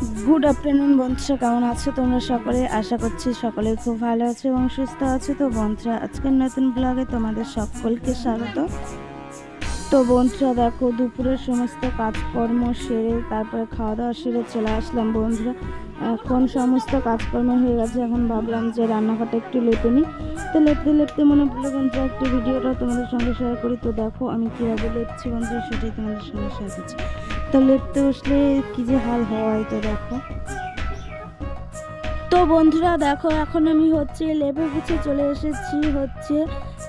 Good afternoon বন্ধুরা, কেমন আছো তোমরা সকলে? আশা করছি সকলে খুব ভালো আছো এবং সুস্থ আছো। তো বন্ধুরা, আজকের নতুন ব্লগে তোমাদের সকলকে স্বাগত। তো বন্ধুরা দেখো, দুপুরের সমস্ত কাজকর্ম সেরে তারপরে খাওয়া দাওয়া সেরে চলে আসলাম বন্ধুরা। এখন সমস্ত কাজকর্ম হয়ে গেছে, এখন ভাবলাম যে রান্নাঘরটা একটু লেপে নিই। তো লেপতে লেপতে মনে পড়লো বন্ধুরা একটু ভিডিওটা তোমাদের সঙ্গে শেয়ার করি। তো দেখো আমি কীভাবে লেপছি বন্ধুরা, সেটাই তোমাদের সঙ্গে শেয়ার করছি। তো লেপতে বসলে কী যে হাল হয়, তো দেখো। তো বন্ধুরা দেখো, এখন আমি লেপে গুছিয়ে চলে এসেছি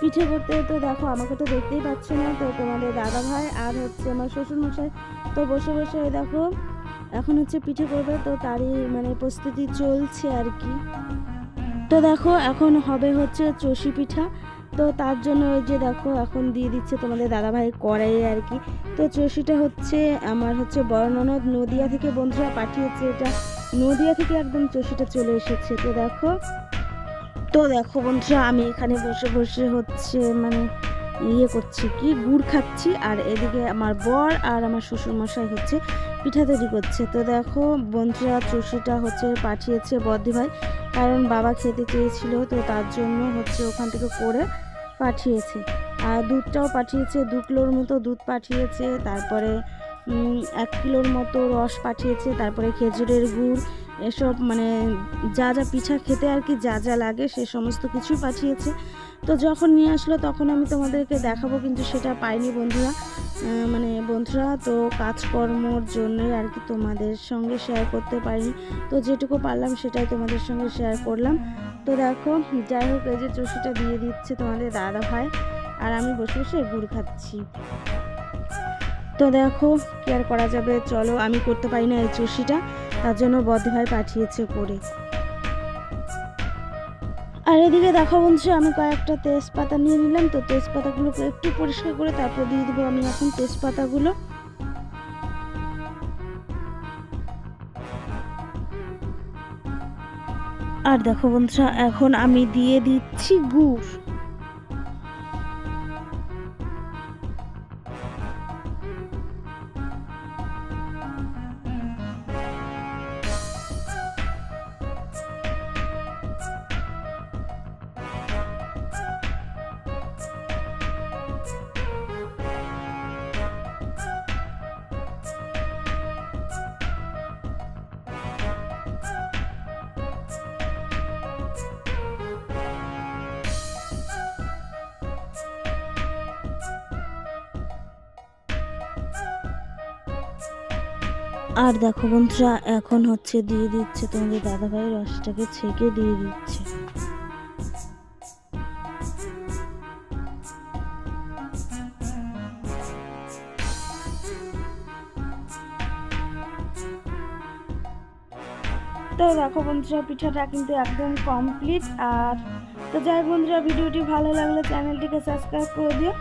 পিঠে করতে। তো দেখো, আমাকে তো দেখতেই পাচ্ছ না, তো তোমাদের দাদা ভাই আর আমার শ্বশুরমশাই তো বসে বসে দেখো এখন পিঠে করবে, তো তারই প্রস্তুতি চলছে আর কি। তো দেখো এখন হবে চষি পিঠা। তো তার জন্য ওই যে দেখো এখন দিয়ে দিচ্ছে তোমাদের দাদাভাই কড়াইয়ে আর কি। তো চষিটা আমার বড় ননদ নদিয়া থেকে বন্ধুরা পাঠিয়েছে, এটা নদিয়া থেকে একদম চষিটা চলে এসেছে। তো দেখো বন্ধুরা, আমি এখানে বসে বসে ইয়ে করছি কি গুড় খাচ্ছি, আর এদিকে আমার বর আর আমার শ্বশুরমশাই পিঠা তৈরি করছে। তো দেখো বন্ধুরা, চষিটা পাঠিয়েছে বদ্দিভাই, কারণ বাবা খেতে চেয়েছিল, তো তার জন্য ওখান থেকে করে পাঠিয়েছে। আর দুধটাও পাঠিয়েছে, 2 কিলোর মতো দুধ পাঠিয়েছে, তারপরে 1 কিলোর মতো রস পাঠিয়েছে, তারপরে খেজুরের গুড়, এসব যা যা পিঠা খেতে আর কি যা যা লাগে সে সমস্ত কিছু পাঠিয়েছে। তো যখন নিয়ে আসলো তখন আমি তোমাদেরকে দেখাবো, কিন্তু সেটা পাইনি বন্ধুরা। বন্ধুরা, তো কাজকর্মর জন্যই আর কি তোমাদের সঙ্গে শেয়ার করতে পারিনি। তো যেটুকু পারলাম সেটাই তোমাদের সঙ্গে শেয়ার করলাম। তো দেখো, যাই হোক, এই যে চষিটা দিয়ে দিচ্ছে তোমাদের দাদা ভাই, আর আমি বসে বসে গুড় খাচ্ছি। তো দেখো, কি আর করা যাবে, চলো, আমি করতে পারি না এই চষিটা, তার জন্য বদ্দিভাই পাঠিয়েছে করে। আর এদিকে দেখো বন্ধুরা, আমি কয়েকটা তেজপাতা নিয়ে নিলাম। তো তেজপাতাগুলোকে একটু পরিষ্কার করে তারপর দিয়ে দেবো আমি এখন তেজপাতাগুলো। আর দেখো বন্ধুরা, এখন আমি দিয়ে দিচ্ছি গুড়। আর দেখো বন্ধুরা, এখন দিয়ে দিচ্ছে তোমাদের দাদাভাই রসটাকে ছেঁকে দিয়ে দিচ্ছে। তো দেখো বন্ধুরা, পিঠাটা কিন্তু একদম কমপ্লিট। আর তো যাই বন্ধুরা, ভিডিওটি ভালো লাগলে চ্যানেলটিকে সাবস্ক্রাইব করে দিও।